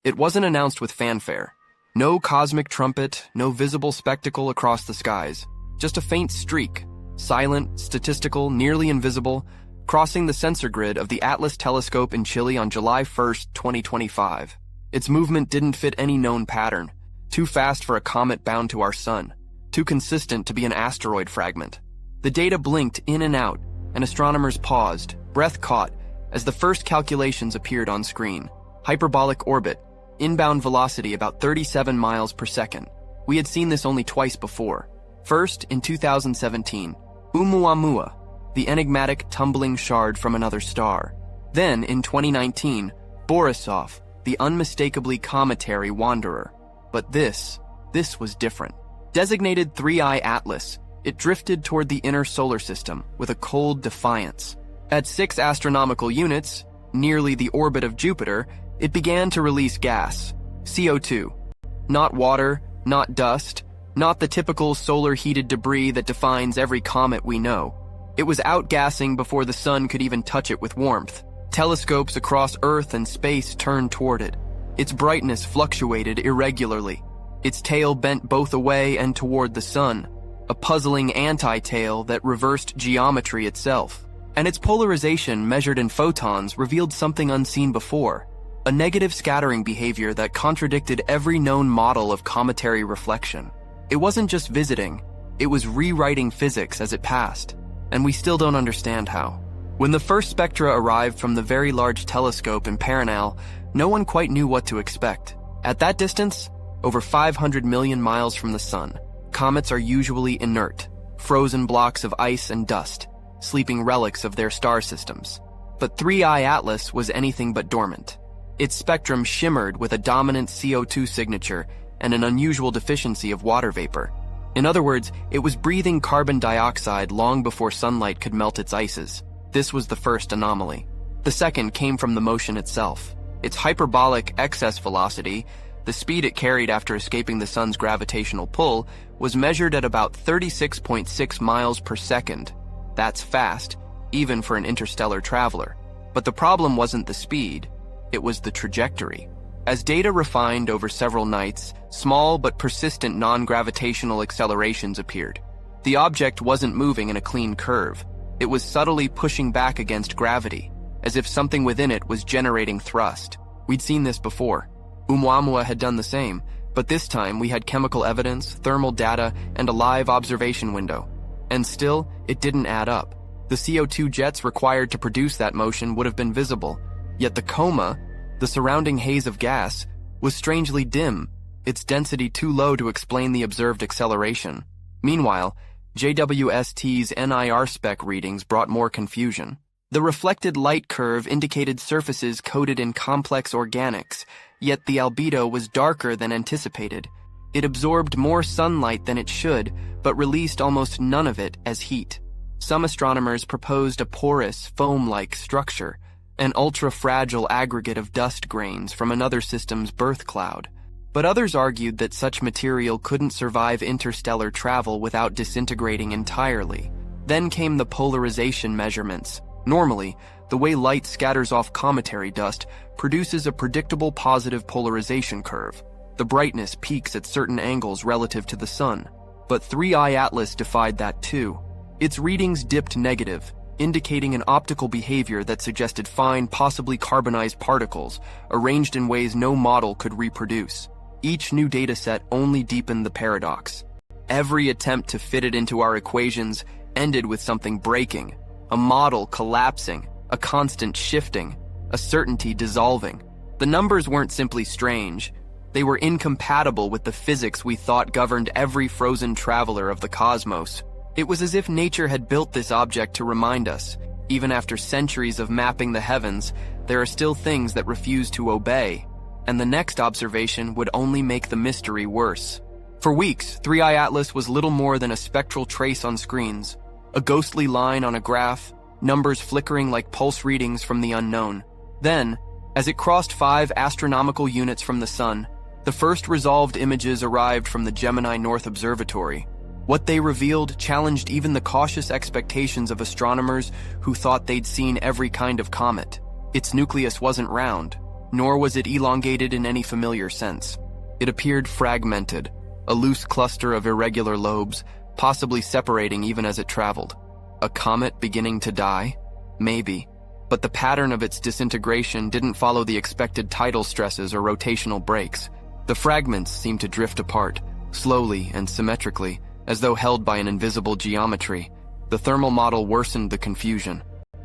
It wasn't announced with fanfare. No cosmic trumpet, no visible spectacle across the skies. Just a faint streak, silent, statistical, nearly invisible, crossing the sensor grid of the Atlas telescope in Chile on July 1st, 2025. Its movement didn't fit any known pattern. Too fast for a comet bound to our sun. Too consistent to be an asteroid fragment. The data blinked in and out, and astronomers paused, breath caught, as the first calculations appeared on screen. Hyperbolic orbit, inbound velocity about 37 miles per second. We had seen this only twice before. First, in 2017, Oumuamua, the enigmatic tumbling shard from another star. Then, in 2019, Borisov, the unmistakably cometary wanderer. But this was different. Designated 3I Atlas, it drifted toward the inner solar system with a cold defiance. At 6 astronomical units, nearly the orbit of Jupiter, it began to release gas, CO2. Not water, not dust, not the typical solar-heated debris that defines every comet we know. It was outgassing before the sun could even touch it with warmth. Telescopes across Earth and space turned toward it. Its brightness fluctuated irregularly. Its tail bent both away and toward the sun, a puzzling anti-tail that reversed geometry itself. And its polarization, measured in photons, revealed something unseen before. A negative scattering behavior that contradicted every known model of cometary reflection. It wasn't just visiting, it was rewriting physics as it passed. And we still don't understand how. When the first spectra arrived from the Very Large Telescope in Paranal, no one quite knew what to expect. At that distance, over 500 million miles from the sun, comets are usually inert, frozen blocks of ice and dust, sleeping relics of their star systems. But 3I Atlas was anything but dormant. Its spectrum shimmered with a dominant CO2 signature and an unusual deficiency of water vapor. In other words, it was breathing carbon dioxide long before sunlight could melt its ices. This was the first anomaly. The second came from the motion itself. Its hyperbolic excess velocity, the speed it carried after escaping the sun's gravitational pull, was measured at about 36.6 miles per second. That's fast, even for an interstellar traveler. But the problem wasn't the speed, it was the trajectory. As data refined over several nights, small but persistent non-gravitational accelerations appeared. The object wasn't moving in a clean curve. It was subtly pushing back against gravity, as if something within it was generating thrust. We'd seen this before. Oumuamua had done the same, but this time we had chemical evidence, thermal data, and a live observation window. And still, it didn't add up. The CO2 jets required to produce that motion would have been visible, yet the coma, the surrounding haze of gas, was strangely dim, its density too low to explain the observed acceleration. Meanwhile, JWST's NIR spec readings brought more confusion. The reflected light curve indicated surfaces coated in complex organics, yet the albedo was darker than anticipated. It absorbed more sunlight than it should, but released almost none of it as heat. Some astronomers proposed a porous, foam-like structure, an ultra-fragile aggregate of dust grains from another system's birth cloud. But others argued that such material couldn't survive interstellar travel without disintegrating entirely. Then came the polarization measurements. Normally, the way light scatters off cometary dust produces a predictable positive polarization curve. The brightness peaks at certain angles relative to the sun. But 3I Atlas defied that too. Its readings dipped negative, indicating an optical behavior that suggested fine, possibly carbonized particles, arranged in ways no model could reproduce. Each new dataset only deepened the paradox. Every attempt to fit it into our equations ended with something breaking, a model collapsing, a constant shifting, a certainty dissolving. The numbers weren't simply strange. They were incompatible with the physics we thought governed every frozen traveler of the cosmos. It was as if nature had built this object to remind us, even after centuries of mapping the heavens, there are still things that refuse to obey, and the next observation would only make the mystery worse. For weeks, 3I Atlas was little more than a spectral trace on screens, a ghostly line on a graph, numbers flickering like pulse readings from the unknown. Then, as it crossed 5 astronomical units from the sun, the first resolved images arrived from the Gemini North Observatory. What they revealed challenged even the cautious expectations of astronomers who thought they'd seen every kind of comet. Its nucleus wasn't round. nor was it elongated in any familiar sense. It appeared fragmented, a loose cluster of irregular lobes, possibly separating even as it traveled. A comet beginning to die? Maybe. But the pattern of its disintegration didn't follow the expected tidal stresses or rotational breaks. The fragments seemed to drift apart, slowly and symmetrically, as though held by an invisible geometry. The thermal model worsened the confusion.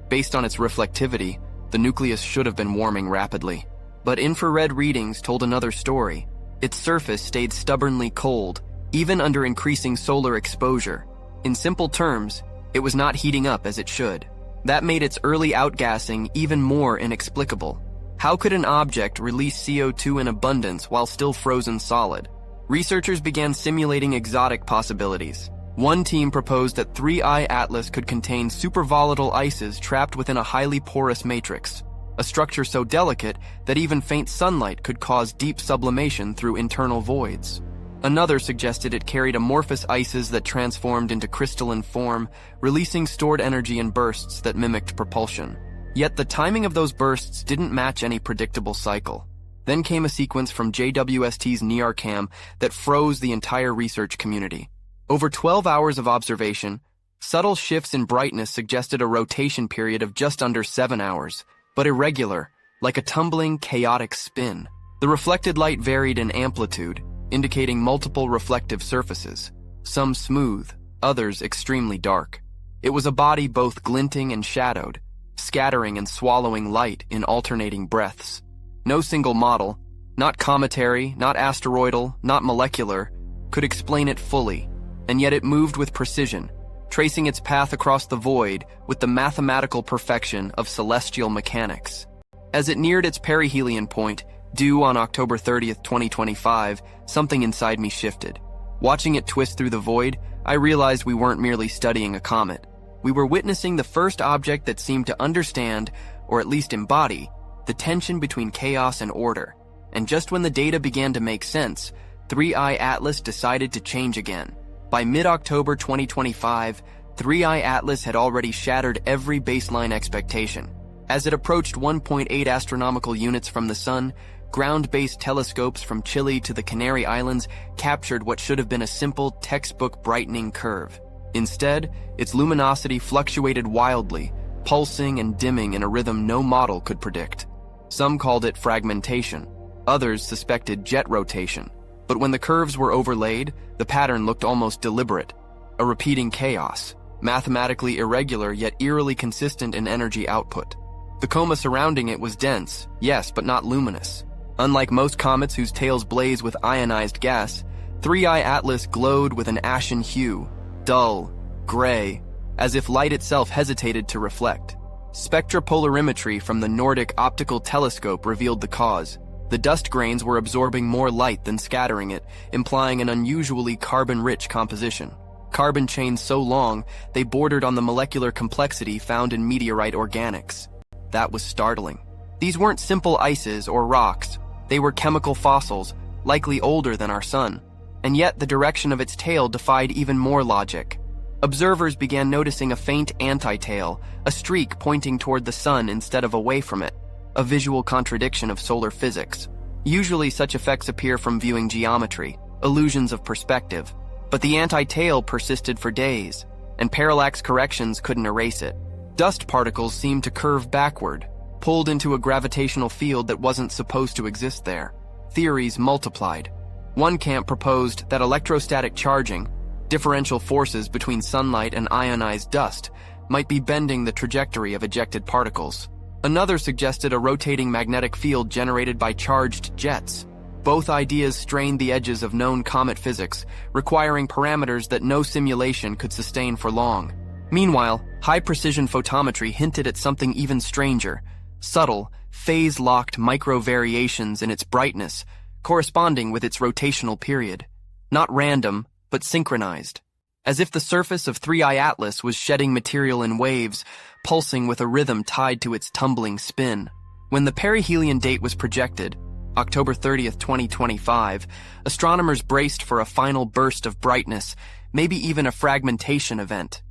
Based on its reflectivity, the nucleus should have been warming rapidly. But infrared readings told another story. Its surface stayed stubbornly cold, even under increasing solar exposure. In simple terms, it was not heating up as it should. That made its early outgassing even more inexplicable. How could an object release CO2 in abundance while still frozen solid? Researchers began simulating exotic possibilities. One team proposed that 3I Atlas could contain supervolatile ices trapped within a highly porous matrix, a structure so delicate that even faint sunlight could cause deep sublimation through internal voids. Another suggested it carried amorphous ices that transformed into crystalline form, releasing stored energy in bursts that mimicked propulsion. Yet the timing of those bursts didn't match any predictable cycle. Then came a sequence from JWST's NIRCam that froze the entire research community. Over 12 hours of observation, subtle shifts in brightness suggested a rotation period of just under 7 hours, but irregular, like a tumbling, chaotic spin. The reflected light varied in amplitude, indicating multiple reflective surfaces, some smooth, others extremely dark. It was a body both glinting and shadowed, scattering and swallowing light in alternating breaths. No single model, not cometary, not asteroidal, not molecular, could explain it fully, and yet it moved with precision, tracing its path across the void with the mathematical perfection of celestial mechanics. As it neared its perihelion point, due on October 30th, 2025, something inside me shifted. Watching it twist through the void, I realized we weren't merely studying a comet. We were witnessing the first object that seemed to understand, or at least embody, the tension between chaos and order. And just when the data began to make sense, 3I Atlas decided to change again. By mid-October 2025, 3I Atlas had already shattered every baseline expectation. As it approached 1.8 astronomical units from the sun, ground-based telescopes from Chile to the Canary Islands captured what should have been a simple textbook brightening curve. Instead, its luminosity fluctuated wildly, pulsing and dimming in a rhythm no model could predict. Some called it fragmentation. Others suspected jet rotation. But when the curves were overlaid, the pattern looked almost deliberate, a repeating chaos, mathematically irregular yet eerily consistent in energy output. The coma surrounding it was dense, yes, but not luminous. Unlike most comets whose tails blaze with ionized gas, 3I Atlas glowed with an ashen hue, dull, gray, as if light itself hesitated to reflect. Spectropolarimetry from the Nordic Optical Telescope revealed the cause. The dust grains were absorbing more light than scattering it, implying an unusually carbon-rich composition. Carbon chains so long, they bordered on the molecular complexity found in meteorite organics. That was startling. These weren't simple ices or rocks. They were chemical fossils, likely older than our sun. And yet the direction of its tail defied even more logic. Observers began noticing a faint anti-tail, a streak pointing toward the sun instead of away from it. A visual contradiction of solar physics. Usually such effects appear from viewing geometry, illusions of perspective. But the anti-tail persisted for days, and parallax corrections couldn't erase it. Dust particles seemed to curve backward, pulled into a gravitational field that wasn't supposed to exist there. Theories multiplied. One camp proposed that electrostatic charging, differential forces between sunlight and ionized dust, might be bending the trajectory of ejected particles. Another suggested a rotating magnetic field generated by charged jets. Both ideas strained the edges of known comet physics, requiring parameters that no simulation could sustain for long. Meanwhile, high-precision photometry hinted at something even stranger, subtle, phase-locked micro-variations in its brightness, corresponding with its rotational period. Not random, but synchronized. As if the surface of 3I Atlas was shedding material in waves, pulsing with a rhythm tied to its tumbling spin. When the perihelion date was projected, October 30th, 2025, astronomers braced for a final burst of brightness, maybe even a fragmentation event.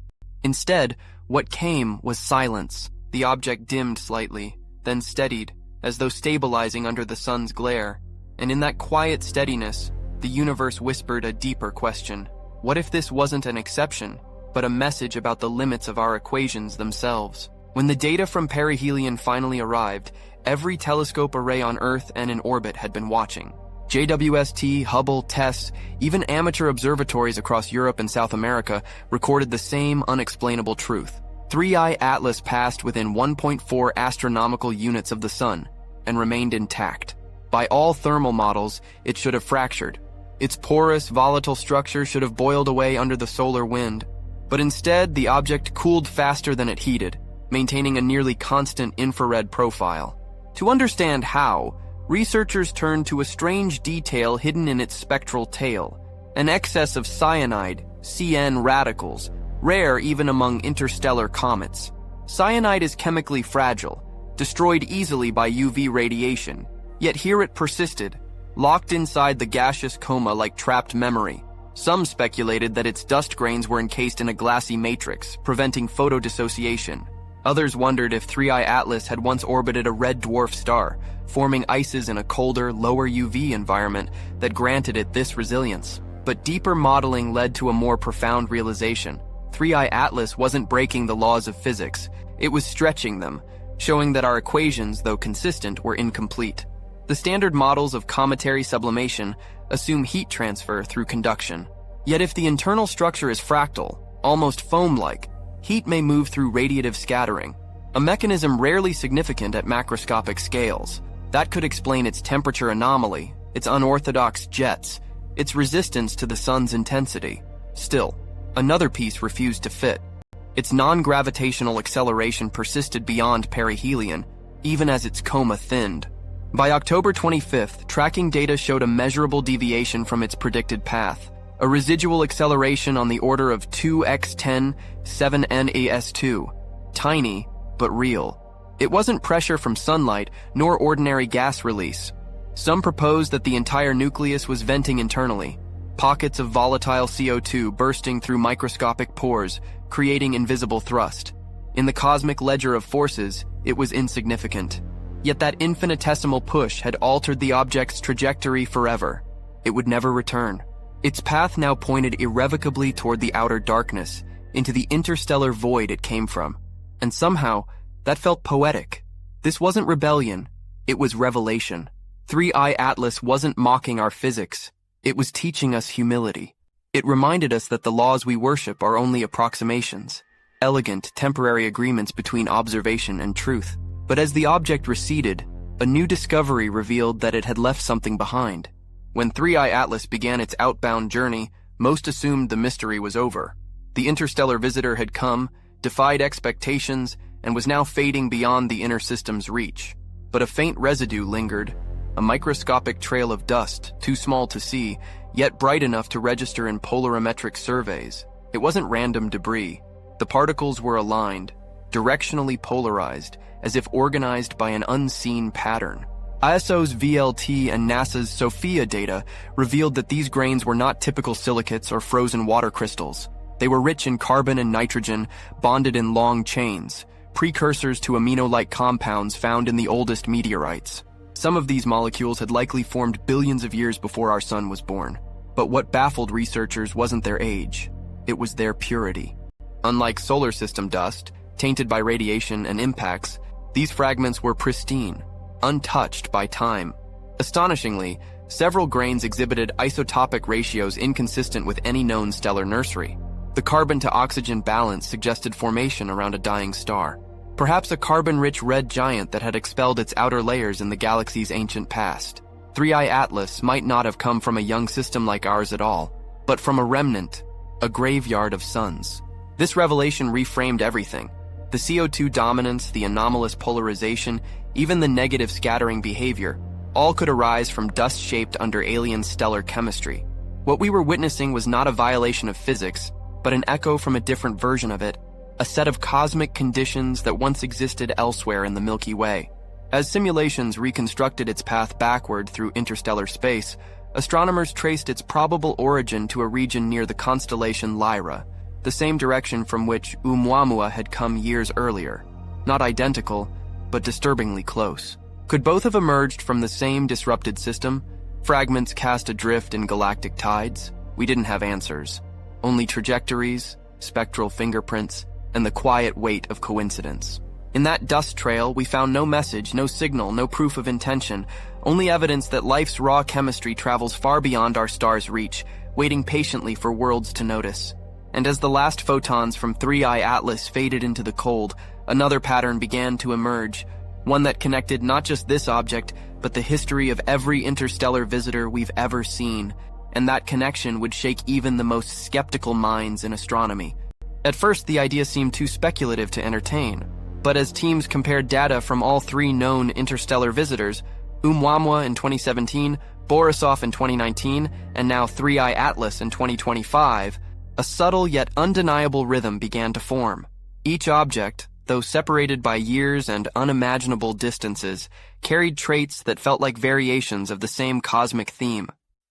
Instead, what came was silence. The object dimmed slightly, then steadied, as though stabilizing under the sun's glare. And in that quiet steadiness, the universe whispered a deeper question. What if this wasn't an exception, but a message about the limits of our equations themselves? When the data from perihelion finally arrived, every telescope array on Earth and in orbit had been watching. JWST, Hubble, TESS, even amateur observatories across Europe and South America recorded the same unexplainable truth. 3I Atlas passed within 1.4 astronomical units of the Sun and remained intact. By all thermal models, it should have fractured. Its porous, volatile structure should have boiled away under the solar wind. But instead, the object cooled faster than it heated, maintaining a nearly constant infrared profile. To understand how, researchers turned to a strange detail hidden in its spectral tail, an excess of cyanide, CN radicals, rare even among interstellar comets. Cyanide is chemically fragile, destroyed easily by UV radiation, yet here it persisted, locked inside the gaseous coma like trapped memory. Some speculated that its dust grains were encased in a glassy matrix, preventing photodissociation. Others wondered if 3I Atlas had once orbited a red dwarf star, forming ices in a colder, lower UV environment that granted it this resilience. But deeper modeling led to a more profound realization. 3I Atlas wasn't breaking the laws of physics, it was stretching them, showing that our equations, though consistent, were incomplete. The standard models of cometary sublimation assume heat transfer through conduction. Yet if the internal structure is fractal, almost foam-like, heat may move through radiative scattering, a mechanism rarely significant at macroscopic scales. That could explain its temperature anomaly, its unorthodox jets, its resistance to the sun's intensity. Still, another piece refused to fit. Its non-gravitational acceleration persisted beyond perihelion, even as its coma thinned. By October 25th, tracking data showed a measurable deviation from its predicted path, a residual acceleration on the order of 2x10 7NAS2. Tiny, but real. It wasn't pressure from sunlight, nor ordinary gas release. Some proposed that the entire nucleus was venting internally, pockets of volatile CO2 bursting through microscopic pores, creating invisible thrust. In the cosmic ledger of forces, it was insignificant. Yet that infinitesimal push had altered the object's trajectory forever. It would never return. Its path now pointed irrevocably toward the outer darkness, into the interstellar void it came from. And somehow, that felt poetic. This wasn't rebellion, it was revelation. 3I Atlas wasn't mocking our physics, it was teaching us humility. It reminded us that the laws we worship are only approximations, elegant, temporary agreements between observation and truth. But as the object receded, a new discovery revealed that it had left something behind. When 3I Atlas began its outbound journey, most assumed the mystery was over. The interstellar visitor had come, defied expectations, and was now fading beyond the inner system's reach. But a faint residue lingered, a microscopic trail of dust, too small to see, yet bright enough to register in polarimetric surveys. It wasn't random debris. The particles were aligned, directionally polarized, as if organized by an unseen pattern. ISO's VLT and NASA's SOFIA data revealed that these grains were not typical silicates or frozen water crystals. They were rich in carbon and nitrogen, bonded in long chains, precursors to amino-like compounds found in the oldest meteorites. Some of these molecules had likely formed billions of years before our sun was born. But what baffled researchers wasn't their age, it was their purity. Unlike solar system dust, tainted by radiation and impacts, these fragments were pristine, untouched by time. Astonishingly, several grains exhibited isotopic ratios inconsistent with any known stellar nursery. The carbon-to-oxygen balance suggested formation around a dying star. Perhaps a carbon-rich red giant that had expelled its outer layers in the galaxy's ancient past. 3I Atlas might not have come from a young system like ours at all, but from a remnant, a graveyard of suns. This revelation reframed everything. The CO2 dominance, the anomalous polarization, even the negative scattering behavior, all could arise from dust shaped under alien stellar chemistry. What we were witnessing was not a violation of physics, but an echo from a different version of it, a set of cosmic conditions that once existed elsewhere in the Milky Way. As simulations reconstructed its path backward through interstellar space, astronomers traced its probable origin to a region near the constellation Lyra, the same direction from which Oumuamua had come years earlier. Not identical, but disturbingly close. Could both have emerged from the same disrupted system? Fragments cast adrift in galactic tides? We didn't have answers. Only trajectories, spectral fingerprints, and the quiet weight of coincidence. In that dust trail, we found no message, no signal, no proof of intention, only evidence that life's raw chemistry travels far beyond our star's reach, waiting patiently for worlds to notice. And as the last photons from 3I Atlas faded into the cold, another pattern began to emerge, one that connected not just this object, but the history of every interstellar visitor we've ever seen, and that connection would shake even the most skeptical minds in astronomy. At first, the idea seemed too speculative to entertain, but as teams compared data from all three known interstellar visitors, Oumuamua in 2017, Borisov in 2019, and now 3I Atlas in 2025, a subtle yet undeniable rhythm began to form. Each object, though separated by years and unimaginable distances, carried traits that felt like variations of the same cosmic theme.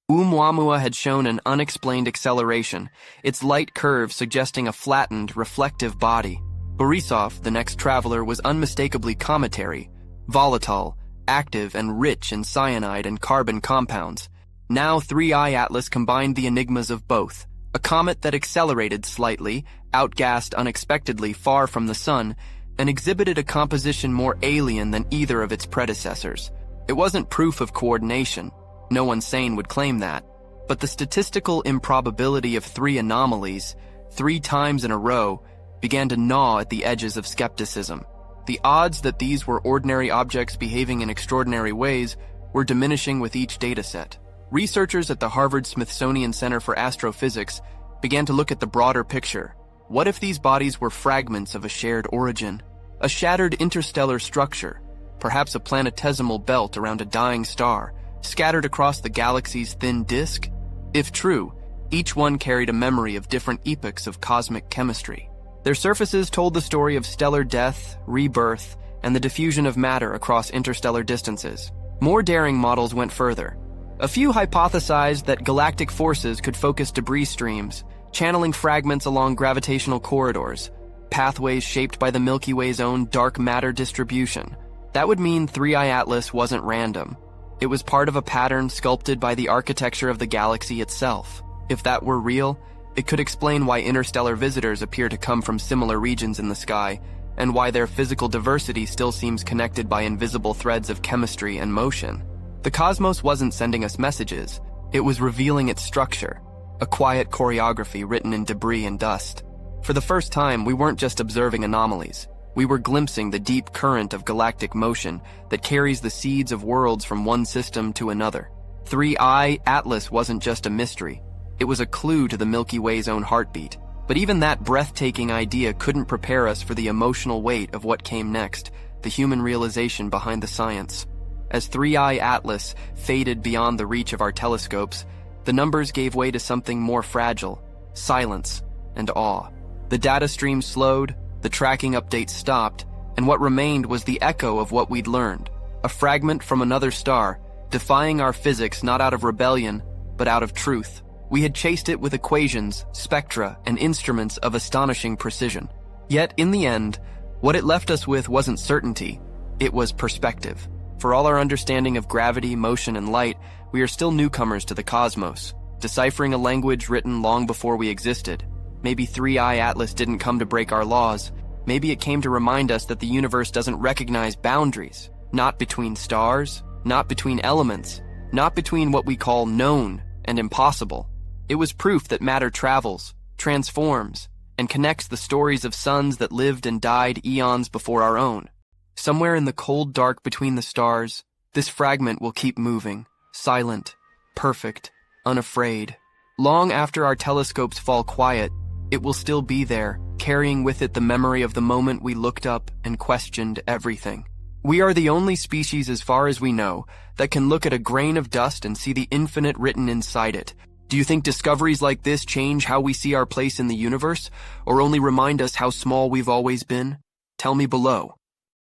Oumuamua had shown an unexplained acceleration, its light curve suggesting a flattened, reflective body. Borisov, the next traveler, was unmistakably cometary, volatile, active and rich in cyanide and carbon compounds. Now 3I Atlas combined the enigmas of both. A comet that accelerated slightly, outgassed unexpectedly far from the sun, and exhibited a composition more alien than either of its predecessors. It wasn't proof of coordination. No one sane would claim that. But the statistical improbability of three anomalies, 3 times in a row, began to gnaw at the edges of skepticism. The odds that these were ordinary objects behaving in extraordinary ways were diminishing with each dataset. Researchers at the Harvard-Smithsonian Center for Astrophysics began to look at the broader picture. What if these bodies were fragments of a shared origin? A shattered interstellar structure, perhaps a planetesimal belt around a dying star, scattered across the galaxy's thin disk? If true, each one carried a memory of different epochs of cosmic chemistry. Their surfaces told the story of stellar death, rebirth, and the diffusion of matter across interstellar distances. More daring models went further. A few hypothesized that galactic forces could focus debris streams, channeling fragments along gravitational corridors, pathways shaped by the Milky Way's own dark matter distribution. That would mean 3I Atlas wasn't random. It was part of a pattern sculpted by the architecture of the galaxy itself. If that were real, it could explain why interstellar visitors appear to come from similar regions in the sky, and why their physical diversity still seems connected by invisible threads of chemistry and motion. The cosmos wasn't sending us messages, it was revealing its structure, a quiet choreography written in debris and dust. For the first time, we weren't just observing anomalies. We were glimpsing the deep current of galactic motion that carries the seeds of worlds from one system to another. 3I Atlas wasn't just a mystery. It was a clue to the Milky Way's own heartbeat. But even that breathtaking idea couldn't prepare us for the emotional weight of what came next, the human realization behind the science. As 3I Atlas faded beyond the reach of our telescopes, the numbers gave way to something more fragile: silence and awe. The data stream slowed, the tracking updates stopped, and what remained was the echo of what we'd learned, a fragment from another star, defying our physics not out of rebellion, but out of truth. We had chased it with equations, spectra, and instruments of astonishing precision. Yet, in the end, what it left us with wasn't certainty, it was perspective. For all our understanding of gravity, motion, and light, we are still newcomers to the cosmos, deciphering a language written long before we existed. Maybe 3I Atlas didn't come to break our laws. Maybe it came to remind us that the universe doesn't recognize boundaries, not between stars, not between elements, not between what we call known and impossible. It was proof that matter travels, transforms, and connects the stories of suns that lived and died eons before our own. Somewhere in the cold dark between the stars, this fragment will keep moving, silent, perfect, unafraid. Long after our telescopes fall quiet, it will still be there, carrying with it the memory of the moment we looked up and questioned everything. We are the only species, as far as we know, that can look at a grain of dust and see the infinite written inside it. Do you think discoveries like this change how we see our place in the universe, or only remind us how small we've always been? Tell me below.